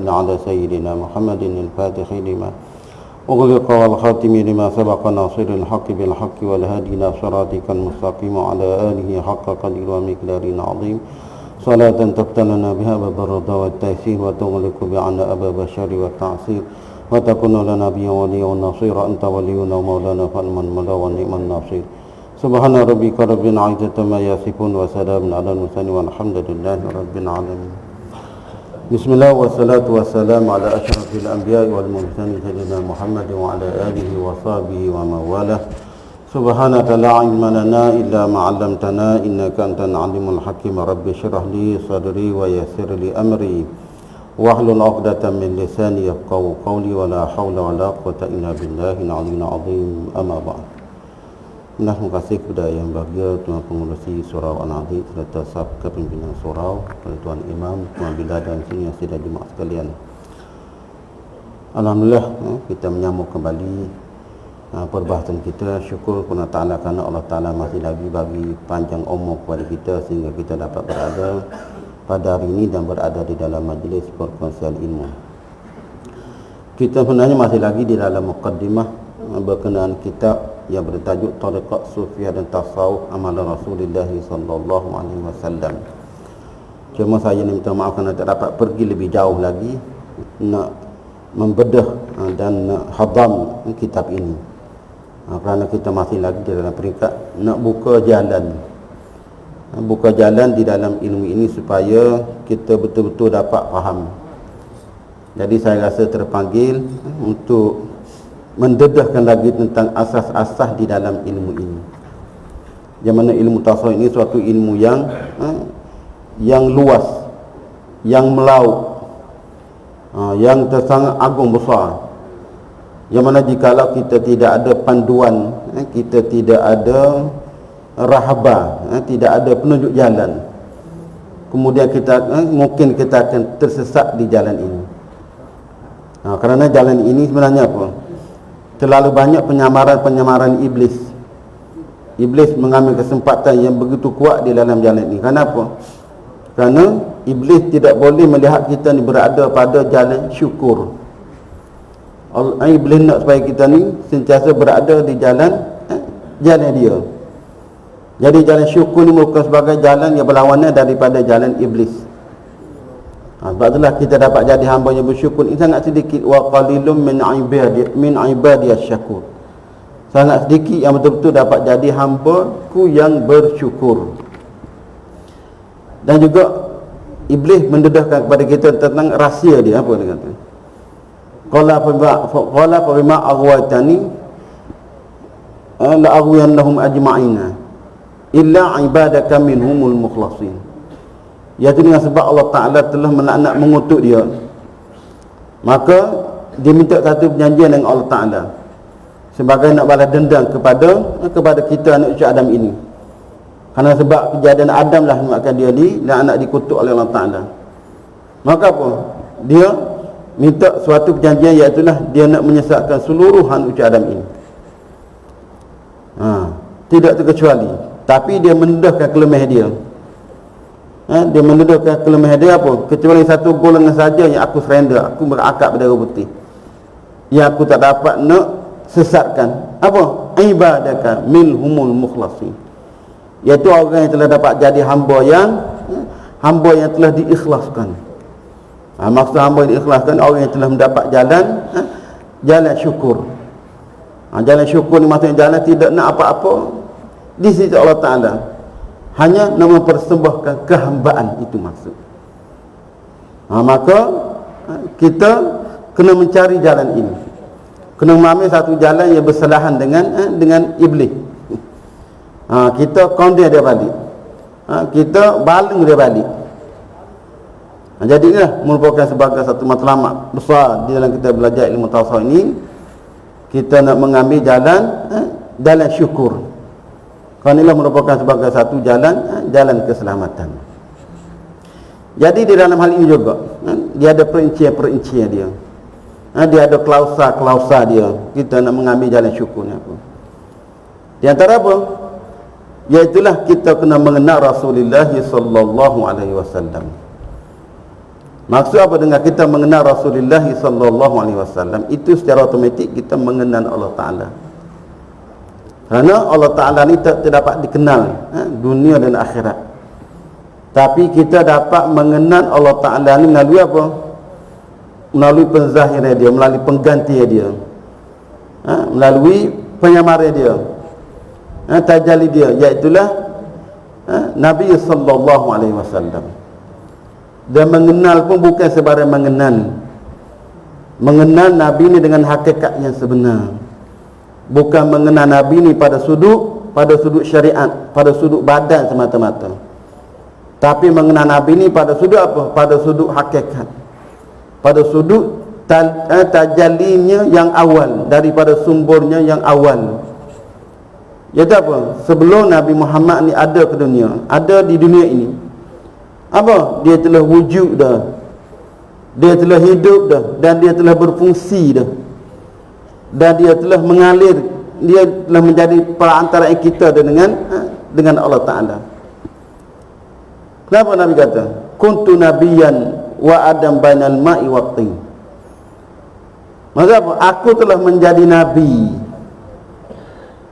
على سيدنا محمد الفاتح لما أغلق والخاتم لما سبق ناصر الحق بالحق والهادي إلى صراطك المستقيم وعلى آله حق قدر ومقدار عظيم صلاة تفتح لنا بها باب الرضا والتيسير وتغلق بعنا أبواب الشر والتعسير وتكون لنا نبيا وليا ونصيرا أنت ولينا ومولانا فنعم المولى ونعم النصير سبحان ربك رب العزة ما يصفون وسلام على المرسلين والحمد لله رب العالمين. بسم الله والصلاة والسلام على أشرف الأنبياء والمرسلين سيدنا محمد وعلى آله وصحبه ومن والاه. سبحانك لا علم لنا إلا ما علمتنا إنك أنت العليم الحكيم. رب اشرح لي صدري ويسر لي أمري واحلل عقدة من لساني يفقهوا قولي ولا حول ولا قوة إلا بالله العلي العظيم. أما بعد. Terima kasih kepada yang bahagia Tuan Pengurusi Surau An-Nahdid serta staf kepimpinan surau, Tuan Imam, Tuan Bilal dan sini yang sudah jemaah sekalian. Alhamdulillah kita menyambung kembali perbahasan kita. Syukur kepada Ta'ala kerana Allah Ta'ala masih lagi bagi panjang umur kepada kita sehingga kita dapat berada pada hari ini dan berada di dalam majlis perkongsian ilmu. Kita sebenarnya masih lagi di dalam muqaddimah berkenaan kitab yang bertajuk Tariqat Sufiyah dan Tasawuf Amalan Rasulullah sallallahu alaihi wasallam. Cuma saya minta maaf kerana tak dapat pergi lebih jauh lagi nak membedah dan nak hadam kitab ini. Kerana kita masih lagi di dalam peringkat nak buka jalan di dalam ilmu ini supaya kita betul-betul dapat faham. Jadi saya rasa terpanggil untuk mendedahkan lagi tentang asas-asas di dalam ilmu ini. Yang mana ilmu tasawuf ini suatu ilmu yang luas, yang melaut, yang sangat agung besar. Yang mana jikalau kita tidak ada panduan, kita tidak ada rahabah, tidak ada penunjuk jalan, kemudian kita mungkin kita akan tersesat di jalan ini. Kerana jalan ini sebenarnya apa? Terlalu banyak penyamaran iblis. Iblis mengambil kesempatan yang begitu kuat di dalam jalan ini. Kenapa? Kerana iblis tidak boleh melihat kita ni berada pada jalan syukur. Iblis nak supaya kita ni sentiasa berada di jalan dia. Jadi jalan syukur ni merupakan sebagai jalan yang berlawanan daripada jalan iblis. Sebab itulah kita dapat jadi hamba yang bersyukur. Ini sangat sedikit. Wa qalilum min ibadiyas syakur. Sangat sedikit yang betul-betul dapat jadi hamba-Ku yang bersyukur. Dan juga iblis mendedahkan kepada kita tentang rahsia dia. Apa dia kata? Qala fa bima aghwaytani la aghwiyannahum ajma'ina illa ibadaka minhumul mukhlasin. Iaitu dengan sebab Allah Ta'ala telah nak mengutuk dia, maka dia minta satu perjanjian dengan Allah Ta'ala sebagai nak balas dendam kepada kita anak cucu Adam ini. Kerana sebab kejadian Adam lah menyebabkan dia ni dan anak dikutuk oleh Allah Ta'ala. Maka apa? Dia minta suatu perjanjian, iaitulah dia nak menyesatkan seluruh anak cucu Adam ini. Tidak terkecuali. Tapi dia mendedahkan kelemahan dia. Dia mendedahkan kelemahan dia apa? Kecuali satu golongan saja yang aku surrender, aku berakap berdarah putih, yang aku tak dapat nak sesatkan. Apa? Ibadaka minhumul mukhlasin. Iaitu orang yang telah dapat jadi hamba yang telah diikhlaskan. Maksud hamba yang diikhlaskan, orang yang telah mendapat jalan syukur. Jalan syukur ni maksudnya jalan tidak nak apa-apa di sisi Allah Ta'ala, hanya nak mempersembahkan kehambaan, itu maksud. Maka kita kena mencari jalan ini, kena mengambil satu jalan yang bersalahan dengan iblis. Kita condemn dia balik, kita baling dia balik. Jadi inilah merupakan sebagai satu matlamat besar di dalam kita belajar ilmu tasawuf ini. Kita nak mengambil jalan syukur. Kerana inilah merupakan sebagai satu jalan keselamatan. Jadi di dalam hal ini juga dia ada perincian dia. Dia ada klausa dia. Kita nak mengambil jalan syukur ni apa? Di antara apa? Iaitulah kita kena mengenal Rasulullah sallallahu alaihi wasallam. Maksud apa dengan kita mengenal Rasulullah sallallahu alaihi wasallam? Itu secara automatik kita mengenal Allah Taala. Kerana Allah Taala ni tak dapat dikenal dunia dan akhirat. Tapi kita dapat mengenal Allah Taala ni melalui apa? Melalui penzahiran dia, melalui pengganti dia. Melalui penyamaran dia. Tajalli dia, iaitulah Nabi sallallahu alaihi wasallam. Dan mengenal pun bukan sebarang mengenal. Mengenal Nabi ni dengan hakikat yang sebenar. Bukan mengenal Nabi ni pada sudut syariat, pada sudut badan semata-mata. Tapi mengenal Nabi ni pada sudut apa? Pada sudut hakikat. Pada sudut tajallinya yang awal, daripada sumbernya yang awal. Iaitu apa? Sebelum Nabi Muhammad ni ada ke dunia, ada di dunia ini, apa? Dia telah wujud dah, dia telah hidup dah, dan dia telah berfungsi dah, dan dia telah mengalir, dia telah menjadi perantaraan kita dengan Allah Ta'ala. Kenapa Nabi kata kuntu nabiyan wa adam bainal ma'i wa tin? Maksud apa? Aku telah menjadi Nabi.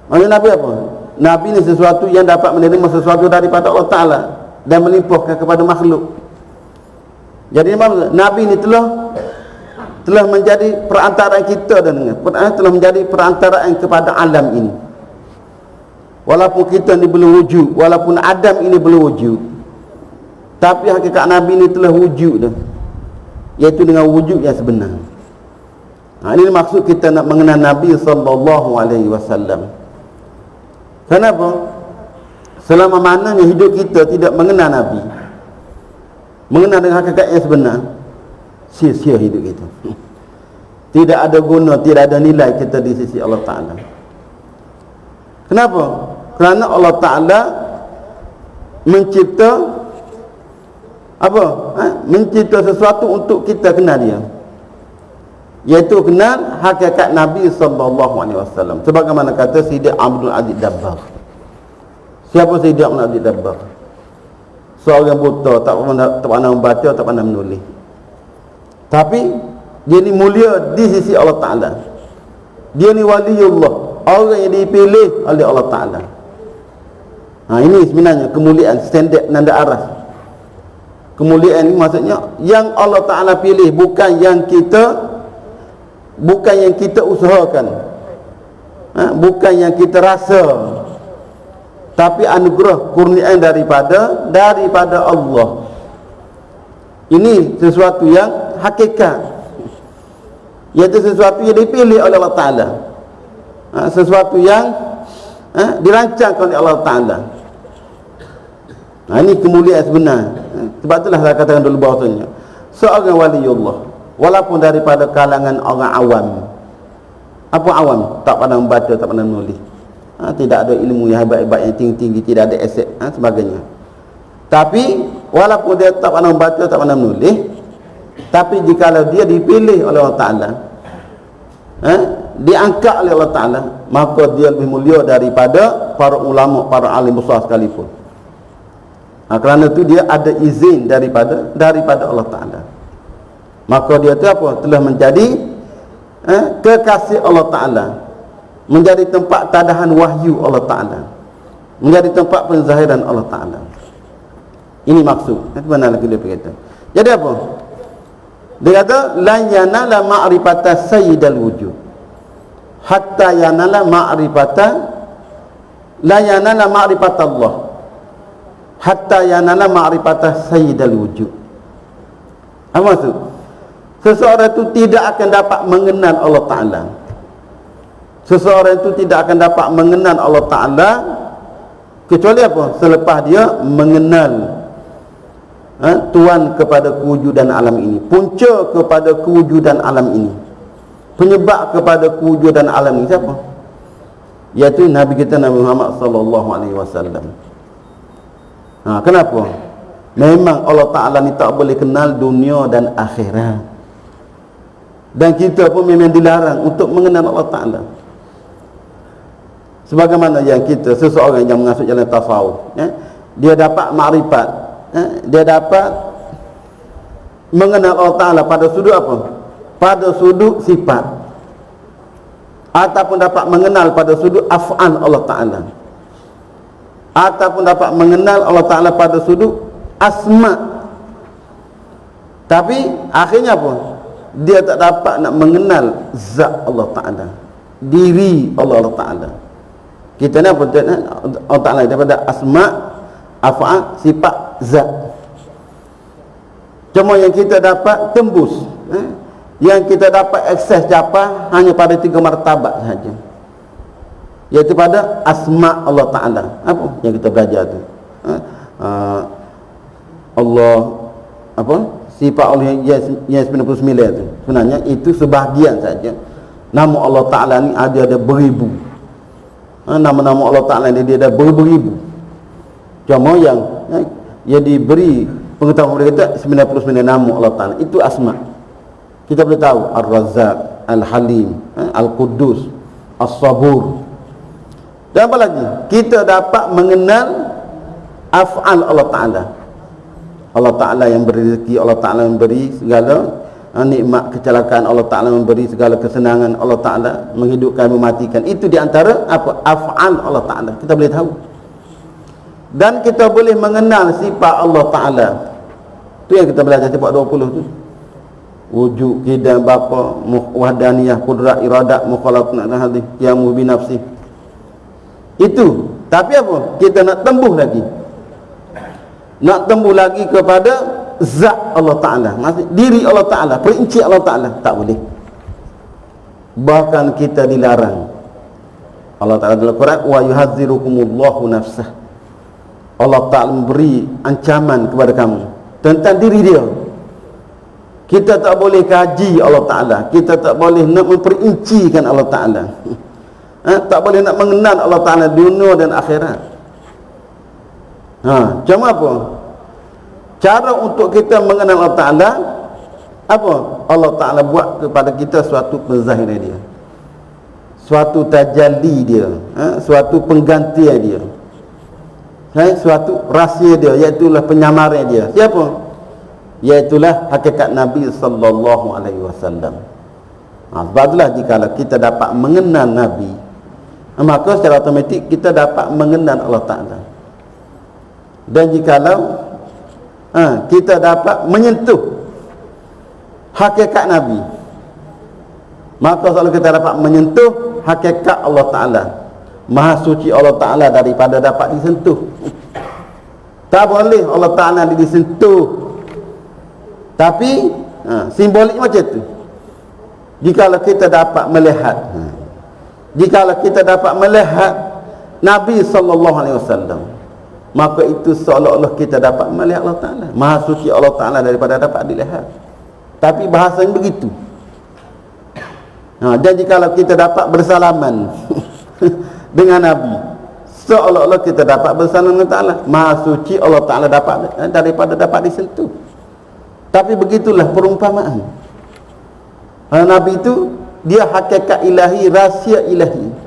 Maksud Nabi apa? Nabi ni sesuatu yang dapat menerima sesuatu daripada Allah Ta'ala dan melimpahkan kepada makhluk. Jadi Nabi ni telah menjadi perantaraan kita dan telah menjadi perantaraan kepada alam ini. Walaupun kita ni belum wujud, walaupun Adam ini belum wujud, tapi hakikat Nabi ni telah wujud dah, iaitu dengan wujud yang sebenar. Ini maksud kita nak mengenal Nabi sallallahu alaihi wasallam. Kenapa? Selama mananya hidup kita tidak mengenal Nabi, mengenal dengan hakikat yang sebenar, sia-sia hidup kita. Tidak ada guna, tidak ada nilai kita di sisi Allah Ta'ala. Kenapa? Kerana Allah Ta'ala mencipta apa? Mencipta sesuatu untuk kita kenal dia, iaitu kenal hakikat Nabi sallallahu alaihi wasallam. Sebagaimana kata Sidi Abdul Aziz Dabbar. Siapa Sidi Abdul Aziz Dabbar? Seorang buta, tak pandai membaca, tak pandai menulis. Tapi dia ni mulia di sisi Allah Ta'ala. Dia ni waliullah, orang yang dipilih oleh Allah Ta'ala. Ini sebenarnya kemuliaan, standard nanda aras. Kemuliaan ini maksudnya yang Allah Ta'ala pilih, bukan yang kita usahakan, bukan yang kita rasa, tapi anugerah kurniaan daripada Allah. Ini sesuatu yang hakikat, iaitu sesuatu yang dipilih oleh Allah Ta'ala, sesuatu yang dirancangkan oleh Allah Ta'ala. Ini kemuliaan sebenar. Sebab itulah saya katakan dulu bahasanya seorang waliullah, walaupun daripada kalangan orang awam. Apa awam? Tak pandai membaca, tak pandai menulis, tidak ada ilmu yang hebat-hebat, yang tinggi-tinggi, tidak ada aset sebagainya. Tapi walaupun dia tak pandai membaca, tak pandai menulis, tapi jikalau dia dipilih oleh Allah Ta'ala, diangkat oleh Allah Ta'ala, maka dia lebih mulia daripada para ulama, para alim besar sekalipun. Kerana itu dia ada izin daripada Allah Ta'ala. Maka dia itu apa? Telah menjadi kekasih Allah Ta'ala, menjadi tempat tadahan wahyu Allah Ta'ala, menjadi tempat penzahiran Allah Ta'ala. Ini maksud. Itu benar lagi dia berkata. Jadi apa? Dia kata la yanala ma'rifata sayyidal wujud hatta yanala ma'rifata la yanala ma'rifata Allah hatta yanala ma'rifata sayyidal wujud. Apa maksud? Seseorang itu tidak akan dapat mengenal Allah Ta'ala. Seseorang itu tidak akan dapat mengenal Allah Ta'ala kecuali apa? Selepas dia mengenal Tuhan kepada kewujudan alam ini, punca kepada kewujudan alam ini, penyebab kepada kewujudan alam ini siapa? Iaitu Nabi kita Nabi Muhammad sallallahu alaihi wasallam. Kenapa? Memang Allah Ta'ala ni tak boleh kenal dunia dan akhirat, dan kita pun memang dilarang untuk mengenal Allah Ta'ala. Sebagaimana yang kita, seseorang yang mengasuh jalan tasawuf, dia dapat makrifat, dia dapat mengenal Allah Ta'ala pada sudut apa? Pada sudut sifat, ataupun dapat mengenal pada sudut af'al Allah Ta'ala, ataupun dapat mengenal Allah Ta'ala pada sudut asma. Tapi akhirnya apa? Dia tak dapat nak mengenal zat Allah Ta'ala, diri Allah Ta'ala. Kita ni apa? Allah Ta'ala daripada asma, af'al, sifat, zat. Cuma yang kita dapat tembus, yang kita dapat akses capai hanya pada 3 martabat sahaja, iaitu pada asma Allah Ta'ala. Apa yang kita belajar tu? Allah apa? Sifat Allah yang 99 tu. Sebenarnya itu sebahagian saja. Nama Allah Ta'ala ni ada beribu. Nama-nama Allah Ta'ala ni dia ada beribu. Cuma yang diberi pengetahuan mereka 99 nama Allah Ta'ala. Itu asma. Kita boleh tahu Ar-Razzaq, Al-Halim, Al-Quddus, As-Sabur. Dan apa lagi? Kita dapat mengenal af'al Allah Ta'ala. Allah Ta'ala yang beri rezeki, Allah Ta'ala memberi segala nikmat, kecelakaan, Allah Ta'ala memberi segala kesenangan, Allah Ta'ala menghidupkan, mematikan. Itu di antara apa? Af'al Allah Ta'ala. Kita boleh tahu. Dan kita boleh mengenal sifat Allah Ta'ala. Itu yang kita belajar sifat 20 tu. Wujud, qidam, bapa, wahdaniyah, qudrat, iradat, mukhalafat, hadis, qiyamu bi nafsi. Itu. Tapi apa? Kita nak tembus lagi. Nak tembus lagi kepada zat Allah Ta'ala, maksud diri Allah Ta'ala, perinci Allah Ta'ala, tak boleh. Bahkan kita dilarang. Allah Ta'ala dalam Quran, wa yuhadzirukumullahu nafsah. Allah Ta'ala memberi ancaman kepada kamu tentang diri dia. Kita tak boleh kaji Allah Ta'ala, kita tak boleh nak memperincikan Allah Ta'ala, tak boleh nak mengenal Allah Ta'ala dunia dan akhirat. Macam apa? Cara untuk kita mengenal Allah Ta'ala apa? Allah Ta'ala buat kepada kita suatu penzahiran dia, suatu tajalli dia, suatu penggantian dia, suatu rahsia dia, iaitulah penyamaran dia. Siapa? Iaitulah hakikat Nabi sallallahu alaihi wasallam. Sebab itulah jika kita dapat mengenal Nabi, maka secara automatik kita dapat mengenal Allah Ta'ala. Dan jikalau kita dapat menyentuh hakikat Nabi, maka kalau kita dapat menyentuh hakikat Allah Ta'ala, Maha suci Allah Ta'ala daripada dapat disentuh. Tak boleh Allah Ta'ala disentuh, tapi simbolik macam tu. Jikalau kita dapat melihat, jikalau kita dapat melihat Nabi sallallahu alaihi wasallam, maka itu seolah-olah kita dapat melihat Allah Ta'ala. Maha suci Allah Ta'ala daripada dapat dilihat. Tapi bahasanya begitu. Dan jikalau kita dapat bersalaman dengan Nabi, seolah-olah kita dapat bersalaman dengan Ta'ala. Maha suci Allah Ta'ala dapat daripada dapat disentuh. Tapi begitulah perumpamaan. Nabi itu dia hakikat ilahi, rahsia ilahi.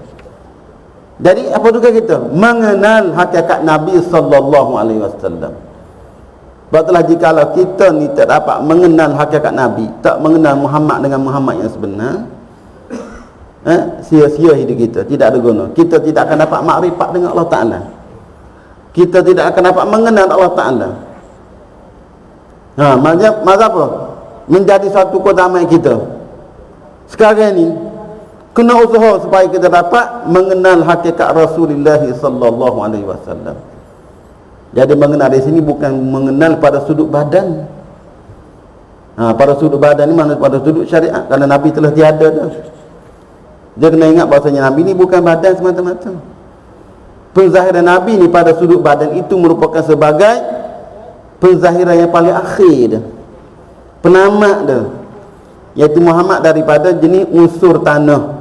Jadi apa juga kita mengenal hakikat Nabi sallallahu alaihi wasallam. Sebablah jikalau kita ni tak dapat mengenal hakikat Nabi, tak mengenal Muhammad dengan Muhammad yang sebenar, sia-sia hidup kita, tidak ada guna. Kita tidak akan dapat makrifat dengan Allah Ta'ala, kita tidak akan dapat mengenal Allah Ta'ala. Maksud apa? Menjadi satu keutamaan kita sekarang ni, kena usaha supaya kita dapat mengenal hakikat Rasulullah sallallahu alaihi wasallam. Jadi mengenal di sini bukan mengenal pada sudut badan. Pada sudut badan ni mana pada sudut syariat, kerana Nabi telah tiada dah. Dia kena ingat bahasanya Nabi ni bukan badan semata-mata. Penzahiran Nabi ni pada sudut badan itu merupakan sebagai penzahiran yang paling akhir dah, penamat dah, iaitu Muhammad daripada jenis unsur tanah.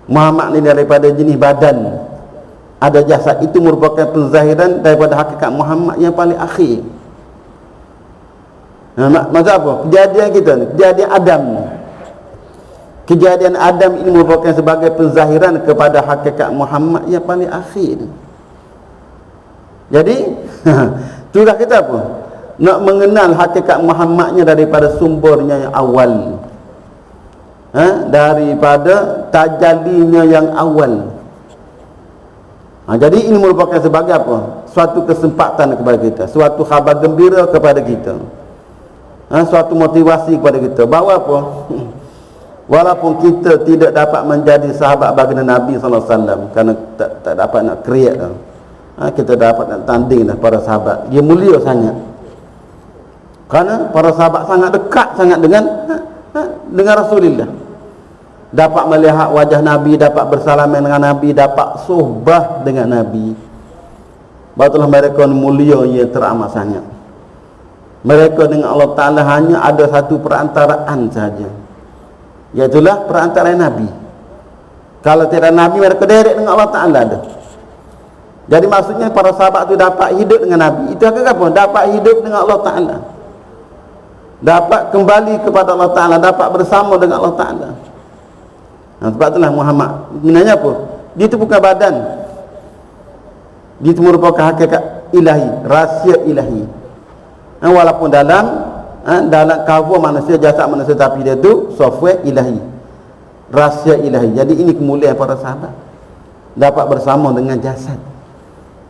Muhammad ni daripada jenis badan, ada jasad. Itu merupakan penzahiran daripada hakikat Muhammad yang paling akhir. Maksud apa? Kejadian kita ni, kejadian Adam ni, kejadian Adam ini merupakan sebagai penzahiran kepada hakikat Muhammad yang paling akhir. Jadi itulah kita apa? nak mengenal hakikat Muhammadnya daripada sumbernya yang awal, daripada tajallinya yang awal. Jadi ini merupakan sebagai apa? Suatu kesempatan kepada kita, suatu khabar gembira kepada kita, suatu motivasi kepada kita bahawa apa? Walaupun kita tidak dapat menjadi sahabat baginda Nabi SAW kerana tak dapat nak create, kita dapat nak tanding dah para sahabat. Dia mulia sangat kerana para sahabat sangat dekat sangat dengan Rasulullah. Dapat melihat wajah Nabi, dapat bersalaman dengan Nabi, dapat suhbah dengan Nabi. Batulah mereka mulia yang teramat sangat. Mereka dengan Allah Ta'ala hanya ada satu perantaraan saja, iaitulah perantaraan Nabi. Kalau tidak Nabi, mereka direct dengan Allah Ta'ala ada. Jadi maksudnya para sahabat itu dapat hidup dengan Nabi. Itu apa? Dapat hidup dengan Allah Ta'ala, dapat kembali kepada Allah Ta'ala, dapat bersama dengan Allah Ta'ala. Sebab itulah Muhammad sebenarnya apa? Dia itu bukan badan, dia itu merupakan hakikat ilahi, rahsia ilahi. Walaupun dalam cover manusia, jasad manusia, tapi dia itu software ilahi, rahsia ilahi. Jadi ini kemuliaan para sahabat, dapat bersama dengan jasad.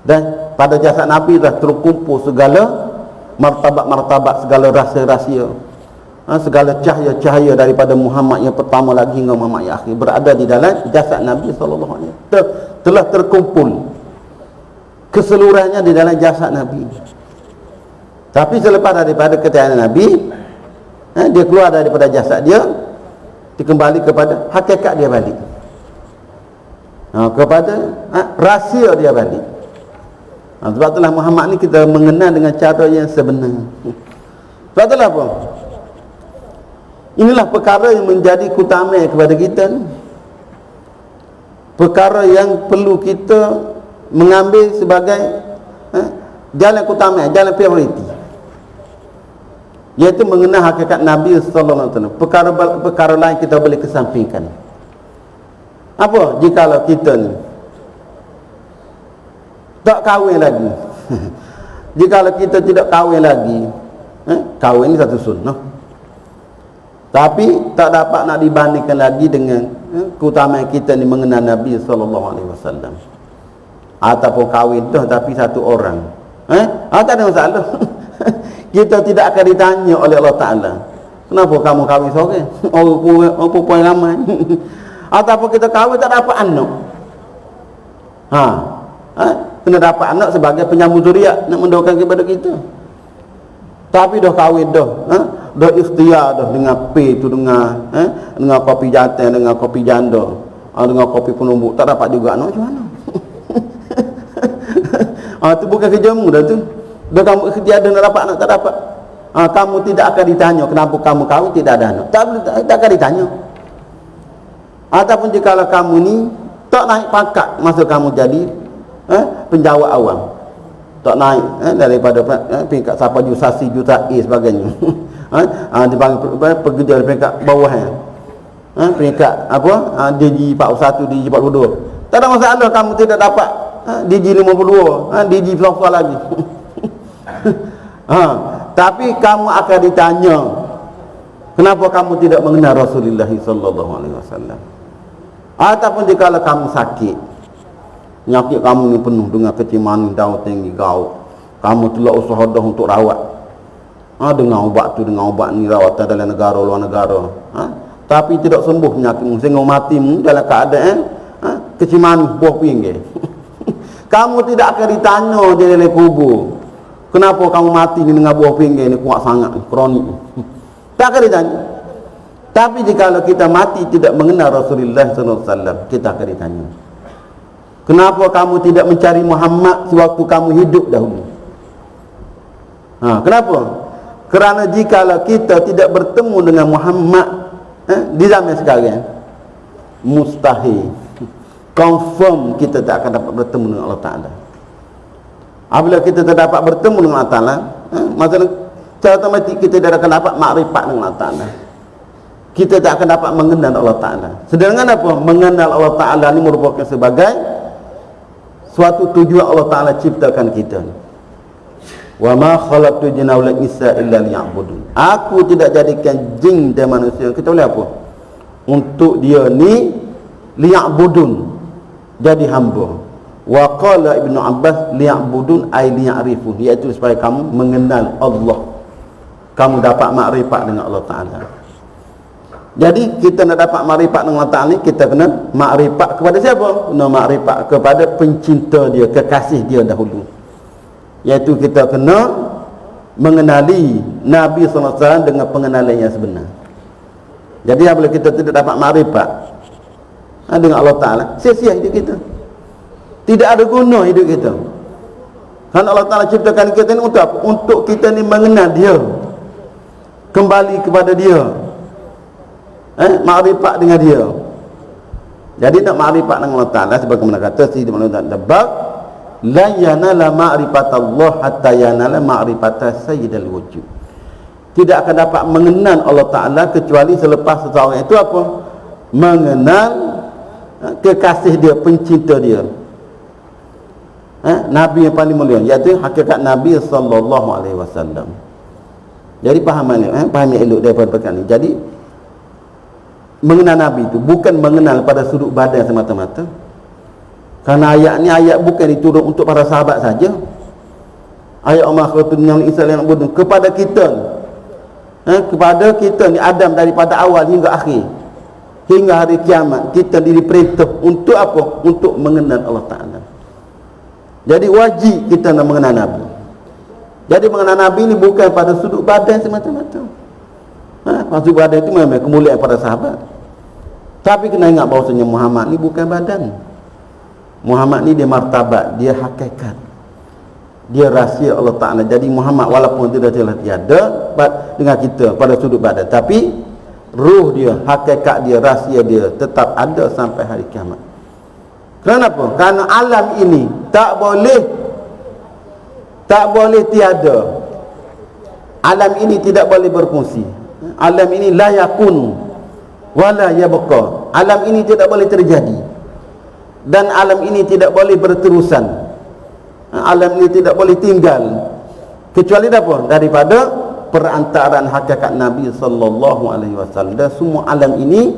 Dan pada jasad Nabi dah terkumpul segala martabat-martabat, segala rahsia-rahsia, segala cahaya-cahaya daripada Muhammad yang pertama lagi hingga Muhammad yang akhir berada di dalam jasad Nabi SAW. Telah terkumpul keseluruhannya di dalam jasad Nabi. Tapi selepas daripada ketiadaan Nabi, dia keluar daripada jasad dia, dikembali kepada hakikat dia balik, kepada rahsia dia balik. Sebab itulah Muhammad ni kita mengenal dengan cara yang sebenar. Sebab itulah apa? Inilah perkara yang menjadi keutamaan kepada kita ni. Perkara yang perlu kita mengambil sebagai jalan keutamaan, jalan prioriti, iaitu mengenal hakikat Nabi sallallahu alaihi wasallam. Perkara lain kita boleh kesampingkan. Apa jikalau kita ni tak kahwin lagi? Jikalau kita tidak kahwin lagi, kahwin ni satu sunnah, tapi tak dapat nak dibandingkan lagi dengan keutamaan kita ni mengenal Nabi sallallahu alaihi wasallam. Ataupun kahwin dah tapi satu orang, tak ada masalah. Kita tidak akan ditanya oleh Allah Ta'ala, kenapa kamu kahwin seorang? Orang perempuan ramai. Ataupun kita kahwin tak dapat anak, kena dapat anak sebagai penyambung zuriat, nak mendoakan kepada kita. Tapi dah kahwin dah ikhtiar dah dengan P tu, dengan kopi jantan, dengan kopi janda, dengan kopi penumbuk, tak dapat juga anak, macam mana? Itu bukan kerjamu dah tu. Dah kamu ikhtiar dah nak dapat anak, tak dapat. Kamu tidak akan ditanya kenapa kamu kahwin tidak ada anak, tak akan ditanya. Ataupun jika kamu ni tak naik pangkat masa kamu jadi penjawat awam, tak naik daripada peringkat siapa jusasi, juta A sebagainya, dipanggil pekerja peringkat bawah, peringkat apa, DG 41, DG 42, tak ada masalah kamu tidak dapat DG 52, DG berapa lagi. Tapi kamu akan ditanya kenapa kamu tidak mengenal Rasulullah sallallahu alaihi wasallam. Ataupun jika kamu sakit, penyakit kamu ni penuh dengan kecimanan, daun tinggi, gaut, kamu telah usaha dah untuk rawat, dengan ubat tu, dengan ubat ni, rawatan dalam negara, luar negara, tapi tidak sembuh penyakitmu sehingga matimu dalam keadaan kecimanan buah pinggir. Kamu tidak akan ditanya di dalam kubur, kenapa kamu mati ni dengan buah pinggir ni kuat sangat, kronik. Tak akan ditanya. Tapi jika kita mati tidak mengenal Rasulullah SAW, kita akan ditanya, kenapa kamu tidak mencari Muhammad sewaktu kamu hidup dahulu? Kenapa? Kerana jika kita tidak bertemu dengan Muhammad di zaman sekarang, mustahil, confirm kita tak akan dapat bertemu dengan Allah Ta'ala. Apabila kita tak dapat bertemu dengan Allah Ta'ala, maksudnya secara otomatik kita tidak akan dapat makrifat dengan Allah Ta'ala. Kita tak akan dapat mengenal Allah Ta'ala. Sedangkan apa? Mengenal Allah Ta'ala ini merupakan sebagai suatu tujuan Allah Ta'ala ciptakan kita. Wa ma khalaqtu jinna wal insa illa liya'budun. Aku tidak jadikan jin dan manusia kita oleh apa? Untuk dia ni liya'budun, jadi hamba. Wa qala Ibnu Abbas liya'budun ay liya'rifun, iaitu supaya kamu mengenal Allah, kamu dapat makrifat dengan Allah Taala. Jadi kita nak dapat makrifat dengan Allah Taala ni, kita kena makrifat kepada siapa? Kena makrifat kepada pencinta dia, kekasih dia dahulu, iaitu kita kena mengenali Nabi SAW dengan pengenalan yang sebenar. Jadi apabila kita tidak dapat makrifat dengan Allah Ta'ala, sia-sia hidup kita, tidak ada guna hidup kita. Kerana Allah Ta'ala ciptakan kita ni untuk apa? Untuk kita ni mengenal dia, kembali kepada dia, makrifat dengan dia. Jadi nak makrifat dengan Allah Ta'ala, sebagaimana kata Sayyidina Muhammad Dabbaq, la yanala ma'rifatallah hatta yanala ma'rifata sayyidil wujud. Tidak akan dapat mengenal Allah Ta'ala kecuali selepas seseorang itu apa? Mengenal kekasih dia, pencinta dia, Nabi yang paling mulia, iaitu hakikat Nabi sallallahu alaihi wasallam. Jadi fahami elok daripada perkara ini. Jadi mengenal Nabi itu bukan mengenal pada sudut badan semata-mata. Kerana ayat ni ayat bukan diturun untuk para sahabat saja. Ayat Allah kepada kita, kepada kita ni Adam, daripada awal hingga akhir, hingga hari kiamat, kita diperintah untuk apa? Untuk mengenal Allah Ta'ala. Jadi wajib kita nak mengenal Nabi. Jadi mengenal Nabi ni bukan pada sudut badan semata-mata. Sudut badan itu memang kemuliaan para sahabat, tapi kena ingat bahawasanya Muhammad ni bukan badan. Muhammad ni dia martabat, dia hakikat, dia rahsia Allah Ta'ala. Jadi Muhammad walaupun dia telah tiada dengan kita pada sudut badan, tapi ruh dia, hakikat dia, rahsia dia tetap ada sampai hari kiamat. Kenapa? Kerana alam ini tak boleh tiada. Alam ini tidak boleh berfungsi. Alam ini la yakun wala yabqa. Alam ini tidak boleh terjadi, dan alam ini tidak boleh berterusan. Alam ini tidak boleh tinggal kecuali apa? Daripada perantaraan hakikat Nabi sallallahu alaihi wasallam. Dan semua alam ini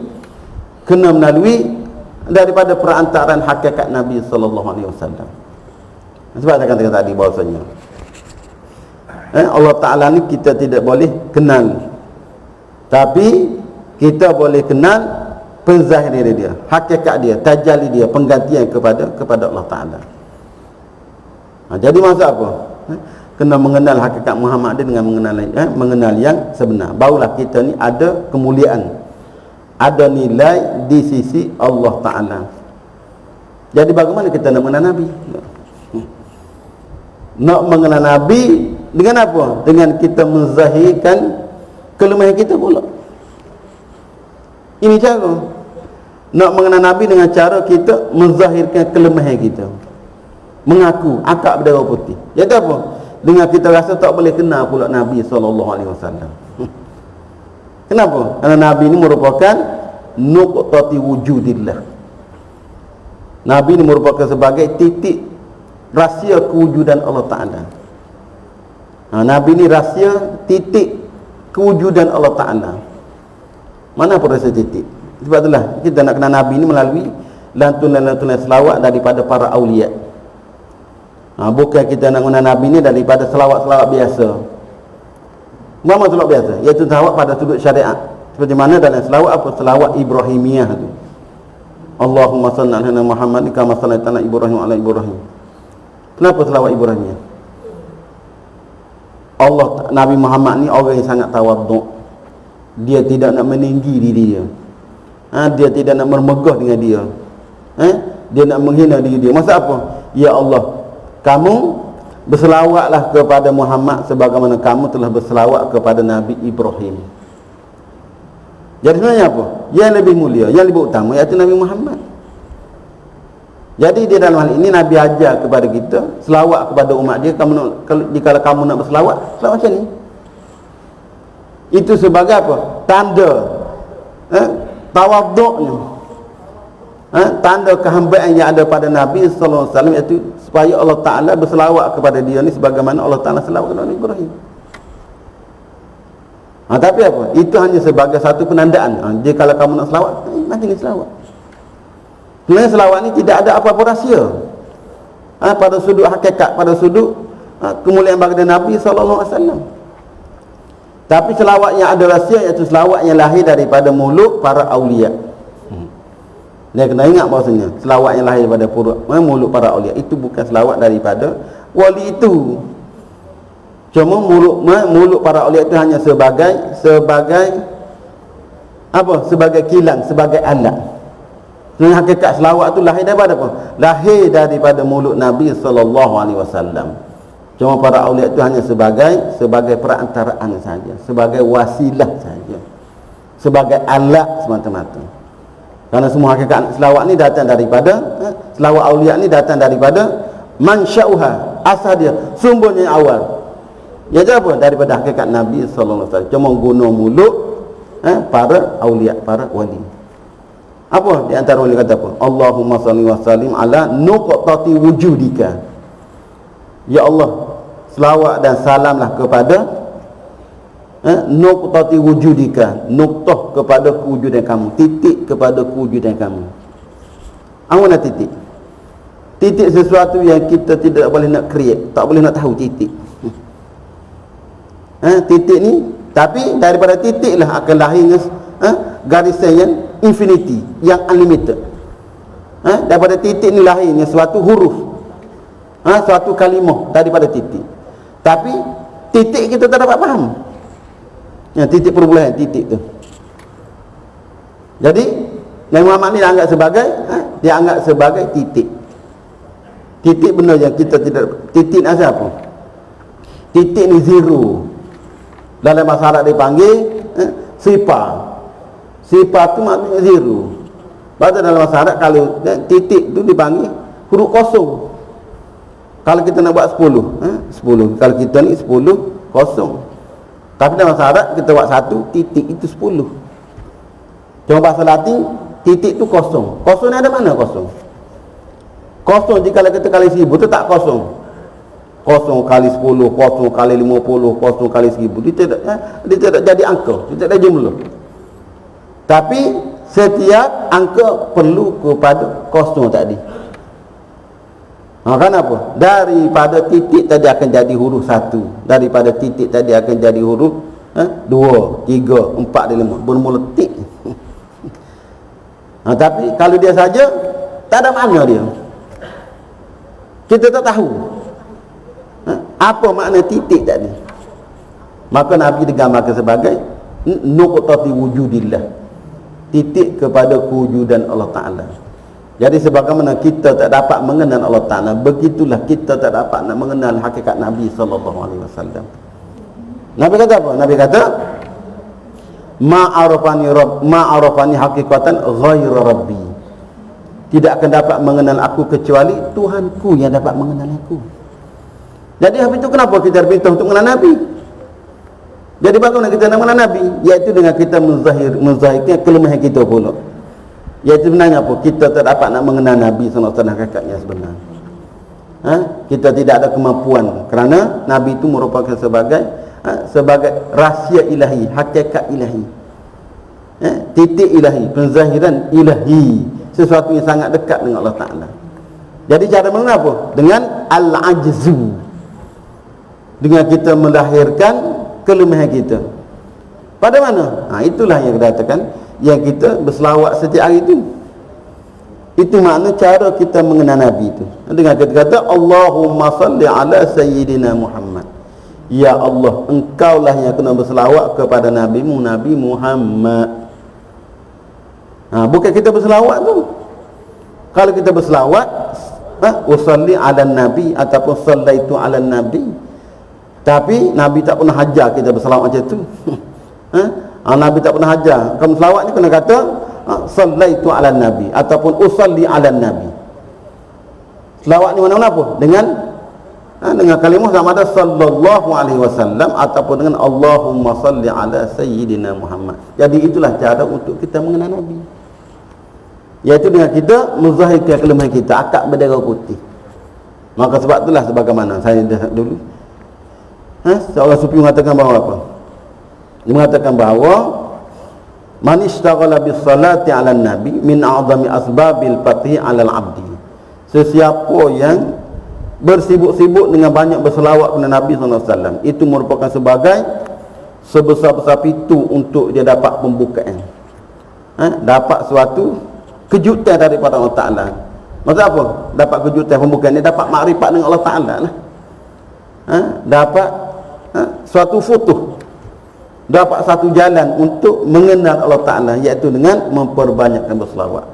kena melalui daripada perantaraan hakikat Nabi sallallahu alaihi wasallam. Sebab saya katakan tadi bahawasanya Allah Ta'ala ni kita tidak boleh kenal, tapi kita boleh kenal penzahiran dia, hakikat dia, tajalli dia, penggantian kepada Allah Ta'ala. Jadi maksud apa? Kena mengenal hakikat Muhammad dia dengan mengenal yang sebenar. Barulah kita ni ada kemuliaan, ada nilai di sisi Allah Ta'ala. Jadi bagaimana kita nak mengenal Nabi? Nak mengenal Nabi dengan apa? Dengan kita menzahirkan kelemahan kita pula. Ini cara nak mengenal Nabi, dengan cara kita menzahirkan kelemahan kita, mengaku akak berdarah putih. Jadi apa? Dengan kita rasa tak boleh kenal pula Nabi SAW. Kenapa? Kerana Nabi ini merupakan nuqtati wujudillah. Nabi ini merupakan sebagai titik rahsia kewujudan Allah Ta'ala. Nabi ini rahsia titik kewujudan Allah Ta'ala. Mana pun rahsia titik. Sebab itulah kita nak kenal Nabi ini melalui lantunan-lantunan selawat daripada para awliya. Bukan kita nak kenal Nabi ini daripada selawat-selawat biasa. Apa selawat biasa? Iaitu selawat pada sudut syariat. Seperti mana dalam selawat apa? Selawat Ibrahimiyah tu. Allahumma salli ala Muhammad kama sallaita ala Ibrahim ala Ibrahim. Kenapa selawat Ibrahimiyah? Nabi Muhammad ni orang yang sangat tawaduk. Dia tidak nak meninggi diri dia. Dia tidak nak mermegah dengan dia. Dia nak menghina diri dia. Maksud apa? Ya Allah, kamu berselawatlah kepada Muhammad sebagaimana kamu telah berselawat kepada Nabi Ibrahim. Jadi sebenarnya apa? Yang lebih mulia, yang lebih utama iaitu Nabi Muhammad. Jadi dia dalam hal ini Nabi ajar kepada kita selawat kepada umat dia. Jika kamu nak berselawat, selawat macam ni. Itu sebagai apa? Tanda tawaduknya. tanda kehambaan yang ada pada Nabi sallallahu alaihi wasallam, iaitu supaya Allah Taala berselawat kepada dia ni sebagaimana Allah Taala selawat kepada Nabi Ibrahim. Tapi apa? Itu hanya sebagai satu penandaan. Dia kalau kamu nak selawat, macam ni selawat. Sebenarnya selawat ni tidak ada apa-apa rahsia. Pada sudut hakikat, pada sudut kemuliaan baginda Nabi sallallahu alaihi wasallam. Tapi selawat yang ada rahsia, iaitu selawat yang lahir daripada mulut para awliya. Dia kena ingat bahasanya selawat yang lahir daripada mulut para awliya itu bukan selawat daripada wali itu. Cuma mulut para awliya itu hanya sebagai apa? Sebagai kilang, sebagai alat. Sebenarnya hakikat selawat itu lahir daripada apa? Lahir daripada mulut Nabi sallallahu alaihi wasallam. Cuma para awliya itu hanya sebagai perantaraan saja, sebagai wasilah saja, sebagai alat semata-mata. Karena semua hakikat selawat ni datang daripada selawat awliya ni datang daripada mansya'uha, asal dia, sumbernya awal. Ya apa? Daripada hakikat Nabi sallallahu alaihi wasallam. Cuma guna mulut para awliya, para wali. Apa di antara wali kata apa? Allahumma salli wa sallim ala nuqtati wujudika. Ya Allah, selawat dan salamlah kepada nuqtati wujudika, nuqtah kepada kewujudan kamu, titik kepada kewujudan kamu. Apa nak titik? Titik sesuatu yang kita tidak boleh nak create, tak boleh nak tahu titik. Titik ni, tapi daripada titik lah akan lahirnya garisan yang infinity, yang unlimited. Daripada titik ni lahirnya suatu huruf, suatu kalimah daripada titik. Tapi titik kita tak dapat faham. Titik perubahan titik tu. Jadi Nabi Muhammad ni dia anggap sebagai titik. Titik benda yang kita tidak, titik ni asal apa? Titik ni zero. Dalam masyarakat dipanggil sifar. Sifar tu maknanya zero. Pada dalam masyarakat kalau titik tu dipanggil huruf kosong. Kalau kita nak buat 10, 10. Kalau kita ni 10 kosong. Tapi dalam masyarakat kita buat 1 titik, itu 10. Cuma bahasa Latin titik tu kosong. Kosong ni ada mana kosong? Kosong jika kita kali 1000 tu tak kosong. Kosong kali 10, kosong kali 50, kosong kali 1000. Dia tidak jadi angka, dia tidak ada jumlah. Tapi setiap angka perlu kepada kosong tadi. Kan apa? Daripada titik tadi akan jadi huruf 1. Daripada titik tadi akan jadi huruf 2, 3, 4 dan 5. Bermula tik. Tapi kalau dia saja, tak ada makna dia. Kita tak tahu apa makna titik tadi. Maka Nabi digambarkan sebagai nuqtati wujudillah, titik kepada kewujudan Allah Ta'ala. Jadi sebagaimana kita tak dapat mengenal Allah Ta'ala, begitulah kita tak dapat nak mengenal hakikat Nabi SAW. Nabi kata apa? Nabi kata ma'arafani hakikatan ghaira rabbi. Tidak akan dapat mengenal aku kecuali Tuhanku yang dapat mengenal aku. Jadi habis itu kenapa kita diperintah untuk mengenal Nabi? Jadi bagaimana kita nak mengenal Nabi? Iaitu dengan kita menzahirkan kelemahan kita pula. Iaitu sebenarnya apa? Kita tak dapat nak mengenal Nabi SAW hakikatnya sebenarnya. Kita tidak ada kemampuan, kerana Nabi itu merupakan sebagai rahsia ilahi, hakikat ilahi, titik ilahi, penzahiran ilahi, sesuatu yang sangat dekat dengan Allah Ta'ala. Jadi cara mengenal apa? Dengan al-ajzu, dengan kita melahirkan kelemahan kita. Pada mana? Itulah yang dikatakan yang kita berselawat setiap hari itu. Itu makna cara kita mengenal Nabi itu. Dengan kita kata Allahumma salli ala Sayyidina Muhammad. Ya Allah, engkaulah yang kena berselawat kepada Nabi-Mu, Nabi Muhammad. Bukan kita berselawat tu. Kalau kita berselawat, usalli ala Nabi ataupun sallaitu ala Nabi. Tapi Nabi tak pernah hajar kita berselawat macam tu. Nabi tak pernah hajar. Kamu selawat ni kena kata sallaitu ala Nabi ataupun usalli ala Nabi. Selawat ni mana-mana apa? Dengan kalimah sama ada sallallahu alaihi wasallam ataupun dengan Allahumma salli ala Sayyidina Muhammad. Jadi itulah cara untuk kita mengenal Nabi. iaitu dengan kita menzahirkan kelemahan kita, akad bendera putih. Maka sebab itulah sebagaimana saya dah dulu, seorang sufi mengatakan bahawa apa? Dia mengatakan bahawa man ishtaghala bis salati 'ala nabi min a'zami asbabil fathi 'ala al-'abdi. Sesiapa yang bersibuk-sibuk dengan banyak berselawat kepada Nabi SAW, itu merupakan sebagai sebesar-besar pintu untuk dia dapat pembukaan, dapat suatu kejutan daripada Allah Ta'ala. Maksud apa? Dapat kejutan pembukaan ni, dapat makrifat dengan Allah Ta'ala lah. Dapat suatu futuh, dapat satu jalan untuk mengenal Allah Ta'ala, iaitu dengan memperbanyakkan berselawat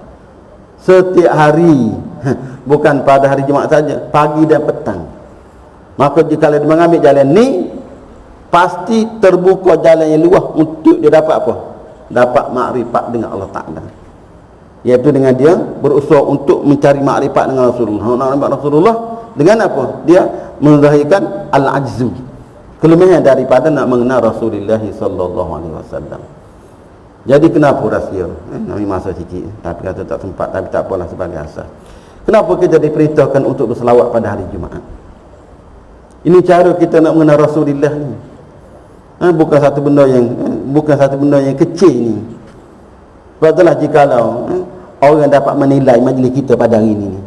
setiap hari, bukan pada hari Jumaat saja, pagi dan petang. Maka jika dia mengambil jalan ni, pasti terbuka jalan yang luas untuk dia dapat apa? Dapat makrifat dengan Allah Ta'ala, iaitu dengan dia berusaha untuk mencari makrifat dengan Rasulullah. Nak nampak Rasulullah dengan apa? Dia menzahirkan al-ajzu, kelemahan daripada nak mengenal Rasulullah sallallahu alaihi wasallam. Jadi kenapa rahsia? Kami masa sikit, tapi kata tak sempat, tapi tak apalah sebagai asas. Kenapa kita diperintahkan untuk berselawat pada hari Jumaat? Ini cara kita nak mengenal Rasulullah ni. Bukan satu benda yang kecil ni. Sebab itulah jikalau orang dapat menilai majlis kita pada hari ini,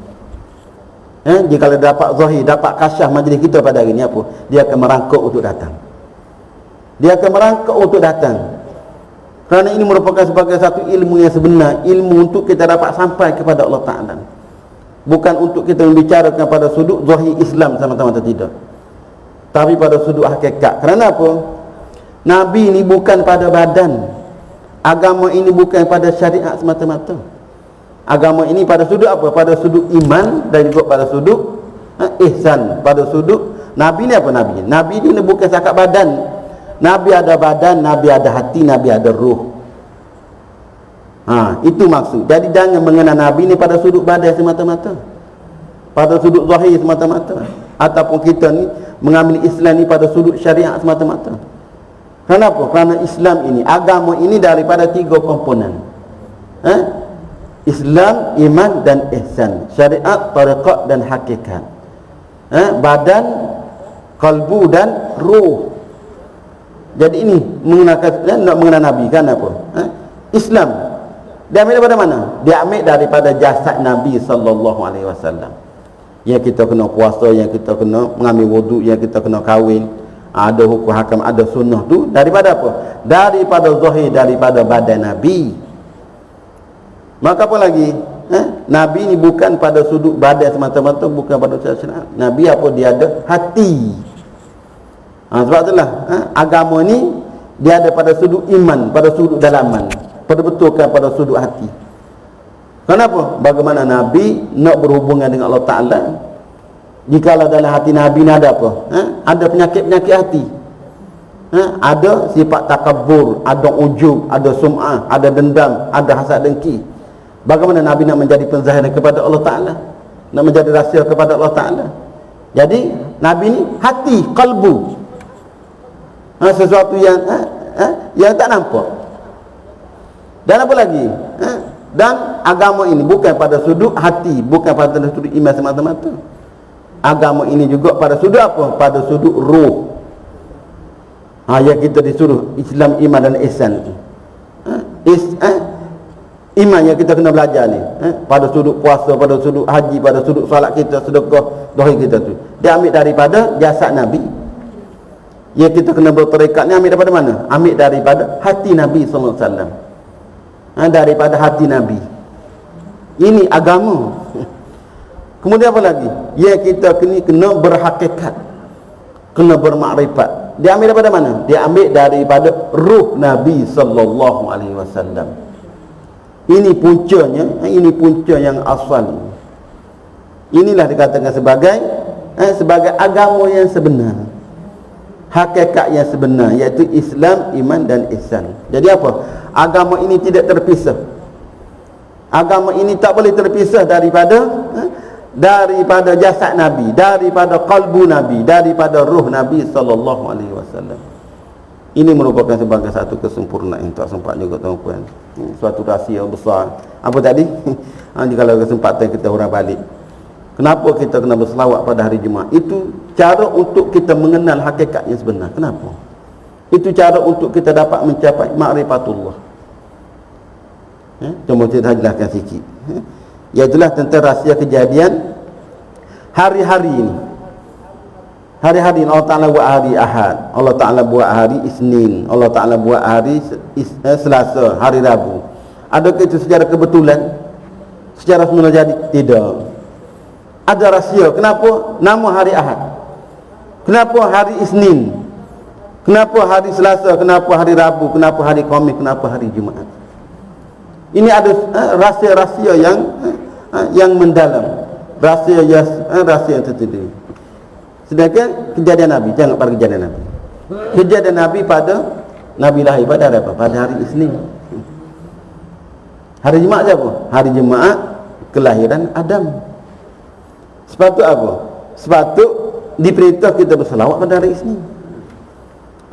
jikalau dapat zahir, dapat kasyaf majlis kita pada hari ini, apa? Dia akan merangkak untuk datang. Dia akan merangkak untuk datang. Kerana ini merupakan sebagai satu ilmu yang sebenar, ilmu untuk kita dapat sampai kepada Allah Ta'ala. Bukan untuk kita membicarakan pada sudut zahir Islam semata-mata, tidak, tapi pada sudut hakikat. Kerana apa? Nabi ini bukan pada badan. Agama ini bukan pada syariat semata-mata. Agama ini pada sudut apa? Pada sudut iman, dan juga pada sudut ihsan. Pada sudut Nabi ni apa? Nabi ni bukan sakat badan. Nabi ada badan, Nabi ada hati, Nabi ada ruh. Itu maksud. Jadi jangan mengenal Nabi ni pada sudut badan semata-mata, pada sudut zahir semata-mata, ataupun kita ni mengambil Islam ni pada sudut syariat semata-mata. Kenapa? Kerana Islam ini, agama ini daripada 3 komponen, Islam, iman dan ihsan, syariat, tariqat dan hakikat, badan, kalbu dan ruh. Jadi ini nak mengenal Nabi kan apa? Islam dia ambil daripada mana? Dia ambil daripada jasad Nabi sallallahu alaihi wasallam. Yang kita kena puasa, yang kita kena mengambil wuduk, yang kita kena kahwin, ada hukum hakam, ada sunnah tu daripada apa? Daripada zahir, daripada badan Nabi. Maka apa lagi? Nabi ni bukan pada sudut badan semata-mata, bukan pada syariat. Nabi apa? Dia ada hati. Sebab itulah agama ni dia ada pada sudut iman, pada sudut dalaman, pada betulkan pada sudut hati. Kenapa? Bagaimana Nabi nak berhubungan dengan Allah Ta'ala jikalau dalam hati Nabi ni ada apa? Ada penyakit-penyakit hati, ada sifat takabur, ada ujub, ada sum'ah, ada dendam, ada hasad dengki. Bagaimana Nabi nak menjadi penzahiran kepada Allah Ta'ala, nak menjadi rahsia kepada Allah Ta'ala? Jadi Nabi ni hati, kalbu, sesuatu yang tak nampak. Dan apa lagi? Dan agama ini bukan pada sudut hati, bukan pada sudut iman semata-mata. Agama ini juga pada sudut apa? Pada sudut ruh. Yang kita disuruh Islam, iman dan ihsan. Iman yang kita kena belajar ni, pada sudut puasa, pada sudut haji, pada sudut solat kita, sedekah, doa kita tu, dia ambil daripada jasad Nabi. Yang kita kena bertarekat ni ambil daripada mana? Ambil daripada hati Nabi sallallahu alaihi wasallam. Daripada hati Nabi. Ini agama. Kemudian apa lagi? Ya, kita kena berhakikat, kena bermakrifat. Dia ambil daripada mana? Dia ambil daripada ruh Nabi sallallahu alaihi wasallam. Ini puncanya, ini punca yang asal. Inilah dikatakan sebagai agama yang sebenar, hakikat yang sebenar, iaitu Islam, iman dan ihsan. Jadi apa? Agama ini tidak terpisah. Agama ini tak boleh terpisah daripada jasad Nabi, daripada kalbu Nabi, daripada ruh Nabi sallallahu alaihi wasallam. Ini merupakan sebagai satu kesempurnaan. Tak sempat juga tuan-puan. Suatu rahsia besar. Apa tadi? Kalau kesempatan kita urang balik. Kenapa kita kena berselawat pada hari Jumaat? Itu cara untuk kita mengenal hakikatnya sebenar. Kenapa? Itu cara untuk kita dapat mencapai ma'rifatullah. Cuma kita jelaskan sikit. Iaitulah tentang rahsia kejadian hari-hari ini. Hari-hari ini Allah Ta'ala buat hari Ahad, Allah Ta'ala buat hari Isnin, Allah Ta'ala buat hari Selasa, hari Rabu. Adakah itu secara kebetulan? Secara semula jadi? Tidak. Ada rahsia. Kenapa nama hari Ahad? Kenapa hari Isnin? Kenapa hari Selasa? Kenapa hari Rabu? Kenapa hari Khamis? Kenapa hari Jumaat? Ini ada rahsia-rahsia yang mendalam. Rahsia yang tersendiri. Sedangkan kejadian Nabi, jangan pada kejadian Nabi. Kejadian Nabi pada Nabi lahir pada apa? Pada hari Isnin. Hari Jumaat siapa? Hari Jumaat kelahiran Adam. Sebab tu apa? Sebab tu diperintah kita berselawat pada hari Isnin.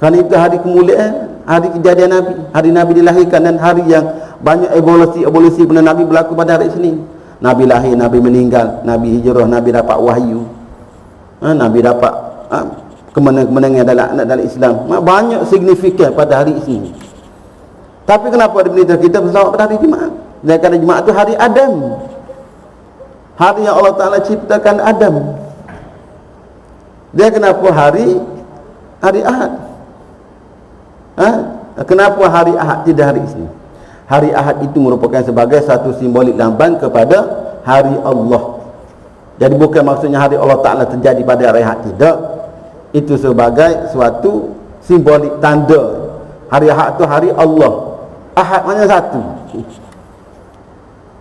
Kerana itu hari kemuliaan, hari kejadian Nabi, hari Nabi dilahirkan, dan hari yang banyak evolusi benda Nabi berlaku pada hari Isnin. Nabi lahir, Nabi meninggal, Nabi hijrah, Nabi dapat wahyu, Nabi dapat kemenangan dalam Islam. Banyak signifikan pada hari Isnin. Tapi kenapa diberitahu kita berselawat pada hari Jumaat? Dan kerana Jumaat itu hari Adam, hari yang Allah Ta'ala ciptakan Adam. Dia kenapa hari Ahad? Kenapa hari Ahad tidak hari Isnin? Hari Ahad itu merupakan sebagai satu simbolik lambang kepada hari Allah. Jadi bukan maksudnya hari Allah Ta'ala terjadi pada hari Ahad, tidak. Itu sebagai suatu simbolik tanda. Hari Ahad itu hari Allah. Ahad maknanya satu.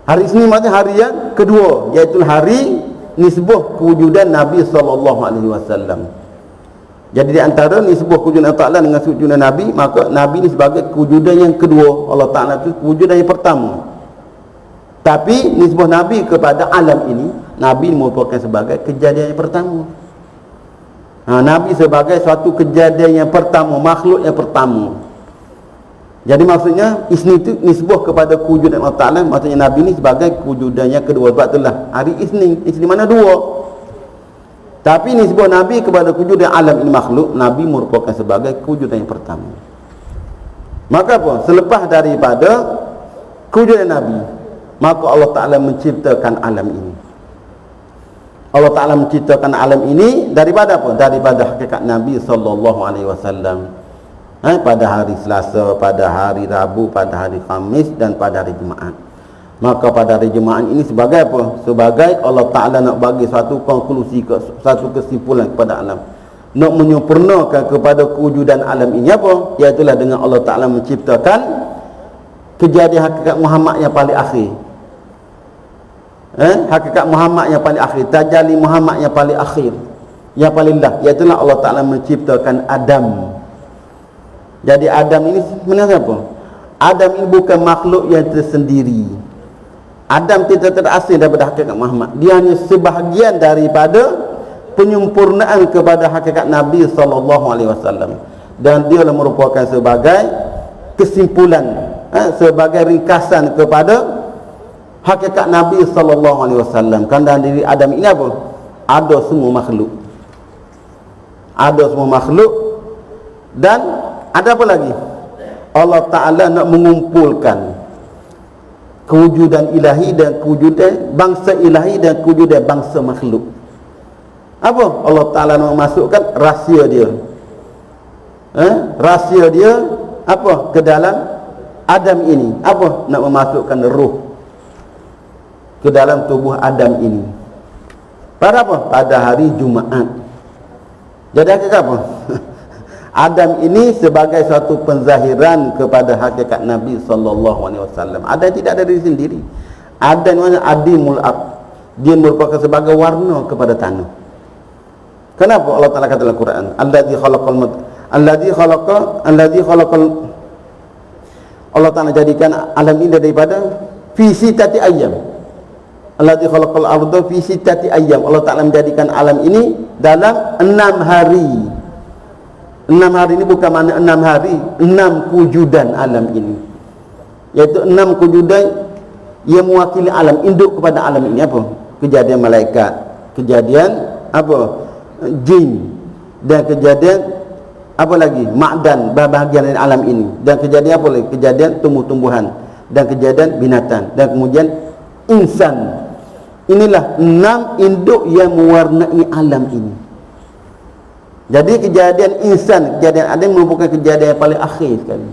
Hari Isnin maknanya hari yang kedua, iaitu hari nisbah kewujudan Nabi SAW. Jadi di antara nisbah kewujudan Allah Ta'ala dengan kewujudan Nabi, maka Nabi ini sebagai kewujudan yang kedua. Allah Ta'ala itu kewujudan yang pertama. Tapi nisbah Nabi kepada alam ini, Nabi merupakan sebagai kejadian yang pertama. Nabi sebagai suatu kejadian yang pertama, makhluk yang pertama. Jadi maksudnya Isnin itu nisbah kepada kewujudan Allah Ta'ala. Maksudnya Nabi ini sebagai kewujudan yang kedua. Sebab itulah hari Isnin. Isnin mana dua. Tapi nisbah Nabi kepada kewujudan alam ini makhluk, Nabi merupakan sebagai kewujudan yang pertama. Maka apa? Selepas daripada kewujudan Nabi, maka Allah Ta'ala menciptakan alam ini. Allah Ta'ala menciptakan alam ini daripada apa? Daripada hakikat Nabi SAW. Pada hari Selasa, pada hari Rabu, pada hari Khamis, dan pada hari Jumaat. Maka pada hari Jumaat ini sebagai apa? Sebagai Allah Ta'ala nak bagi satu konklusi, satu kesimpulan kepada alam. Nak menyempurnakan kepada kewujudan alam ini apa? Iaitulah dengan Allah Ta'ala menciptakan kejadian hakikat Muhammad yang paling akhir. Hakikat Muhammad yang paling akhir, tajalli Muhammad yang paling akhir, yang paling lah, iaitulah Allah Ta'ala menciptakan Adam. Jadi Adam ini sebenarnya apa? Adam ini bukan makhluk yang tersendiri. Adam tidak terasing daripada hakikat Muhammad. Dia hanya sebahagian daripada penyempurnaan kepada hakikat Nabi SAW. Dan dia merupakan sebagai kesimpulan, sebagai ringkasan kepada hakikat Nabi SAW. Kan dalam diri Adam ini apa? Ada semua makhluk. Ada semua makhluk. Dan ada apa lagi? Allah Ta'ala nak mengumpulkan kewujudan ilahi dan kewujudan bangsa ilahi dan kewujudan bangsa makhluk. Apa? Allah Ta'ala nak masukkan rahsia dia. Rahsia dia apa? Ke dalam Adam ini. Apa? Nak memasukkan roh ke dalam tubuh Adam ini. Pada apa? Pada hari Jumaat. Jadi hakikat apa? Adam ini sebagai suatu penzahiran kepada hakikat Nabi SAW. Adam tidak ada diri sendiri. Adam ini adimul ab. Dia merupakan sebagai warna kepada tanah. Kenapa Allah Ta'ala kata dalam Quran? Alladhi khalaqal Allah Ta'ala jadikan alam ini daripada fi sittati ayyam. Alladhi khalaqal arda fi sittati ayyam. Allah Ta'ala menjadikan alam ini dalam 6 hari. 6 hari ini bukan makna 6 hari, 6 kewujudan alam ini, iaitu 6 kewujudan yang mewakili alam, induk kepada alam ini. Apa? Kejadian malaikat, kejadian apa? Jin, dan kejadian apa lagi? Ma'dan, bahagian dari alam ini, dan kejadian apa lagi? Kejadian tumbuh-tumbuhan, dan kejadian binatang, dan kemudian insan. Inilah 6 induk yang mewarnai alam ini. Jadi kejadian insan, kejadian Adam merupakan kejadian yang paling akhir sekali.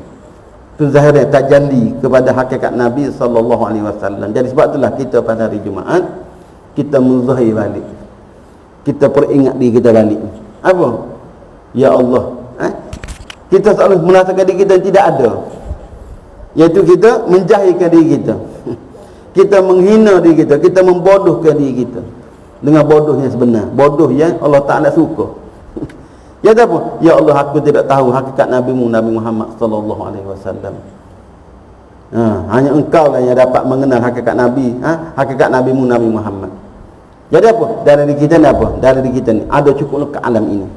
Itu zahirnya tajalli kepada hakikat Nabi SAW. Jadi sebab itulah kita pada hari Jumaat kita muzahir balik, kita peringat diri kita balik. Apa? Ya Allah, kita selalu merasakan diri kita tidak ada, iaitu kita menjahilkan diri kita, kita menghina diri kita, kita membodohkan diri kita dengan bodoh yang sebenar, bodoh yang Allah Ta'ala suka. Ya apa? Ya Allah, aku tidak tahu hakikat Nabi-Mu, Nabi Muhammad sallallahu alaihi wasallam. Hanya Engkau lah yang dapat mengenal hakikat Nabi, hakikat Nabi-Mu, Nabi Muhammad. Jadi apa? Dari diri kita ni apa? Dari diri kita ni ada cukup lekat alam ini.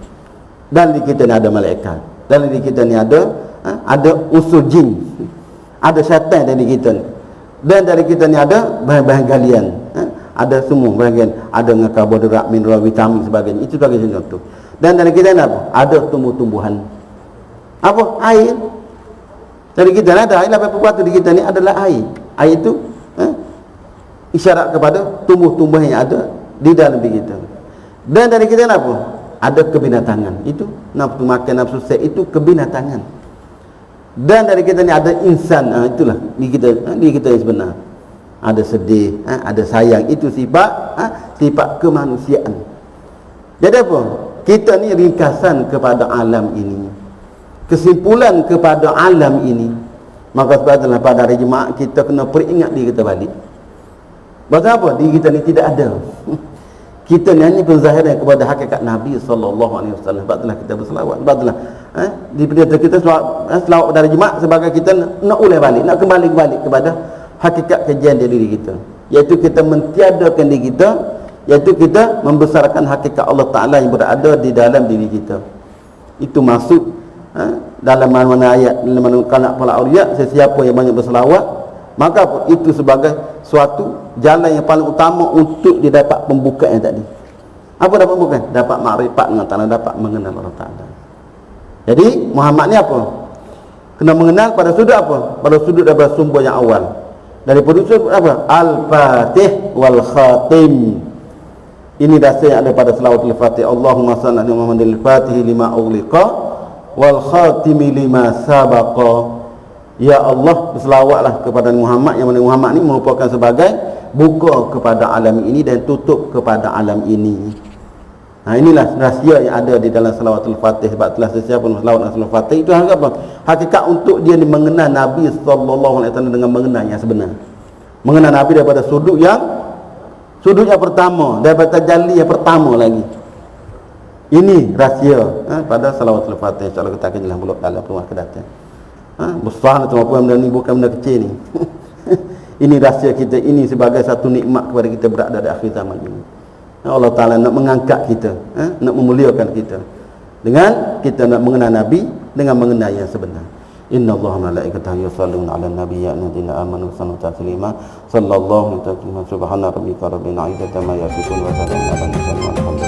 Dalam diri kita ni ada malaikat. Dalam diri kita ni ada unsur jin. Ada syaitan dari kita ni. Dan dari kita ni ada bahan-bahan galian. Ada semua bahagian, ada dengan karbohidrat, mineral, vitamin sebagainya. Itu sebagai contoh. Dan dari kita ni apa? Ada tumbuh-tumbuhan. Apa? Air. Dari kita ni ada air. 80% di kita ni adalah air. Air itu isyarat kepada tumbuh-tumbuhan yang ada di dalam diri kita. Dan dari kita ni apa? Ada kebinatangan. Itu nafsu makan, nafsu seks, itu kebinatangan. Dan dari kita ni ada insan. Itulah diri kita yang sebenar. Ada sedih, ada sayang. Itu sifat kemanusiaan. Jadi apa? Kita ni ringkasan kepada alam ini, kesimpulan kepada alam ini. Maka sebablah pada hari Jumaat kita kena peringat diri kita balik. Sebab apa? Diri kita ni tidak ada. Kita ni hanya penzahiran kepada hakikat Nabi SAW. Sebab itulah kita berselawat. Sebab itulah di pendeta kita selawat pada hari Jumaat sebagai kita nak ulai balik, nak kembali kepada hakikat kajian diri kita, iaitu kita mentiadakan diri kita, iaitu kita membesarkan hakikat Allah Ta'ala yang berada di dalam diri kita. Itu maksud dalam mana-mana ayat, dalam mana kanak para awliya, sesiapa yang banyak berselawat, maka apa? Itu sebagai suatu jalan yang paling utama untuk dia dapat pembukaan tadi. Apa dapat pembukaan? Dapat makrifat dengan Ta'ala, dapat mengenal Allah Ta'ala. Jadi Muhammad ni apa? Kena mengenal pada sudut apa? Pada sudut daripada sumber yang awal. Daripada sudut apa? Al-Fatih wal Khatim. Ini dasar yang ada pada selawatul Fatih. Allahumma salli ala Muhammadil Fatih lima ughliqa wal khatimi lima sabaqa. Ya Allah, berselawatlah kepada Muhammad, yang mana Muhammad ini merupakan sebagai buka kepada alam ini dan tutup kepada alam ini. Inilah rahsia yang ada di dalam selawatul Fatih. Sebab telah sesiapa selawat selawatul Fatih itu apa? Hakikat untuk dia mengenal Nabi sallallahu alaihi wasallam dengan mengenal yang sebenar. Mengenal Nabi daripada sudut yang pertama, daripada tajalli yang pertama lagi. Ini rahsia pada salawatul Fatih. InsyaAllah kita akan jelas pula dalam rumah kedatang. Besar tu apa benda ni, bukan benda kecil ni. Ini rahsia kita, ini sebagai satu nikmat kepada kita berada di akhir zaman ini. Allah Ta'ala nak mengangkat kita, nak memuliakan kita dengan kita nak mengenal Nabi, dengan mengenal yang sebenar. Inna Allah malaikatahu yusalluna ala nabi ya ayyuhalladzina amanu sallu taslima sallallahu alaihi wa sallam subhana rabbika rabbil izzati amma yasifun wa salamun ala al mursalin.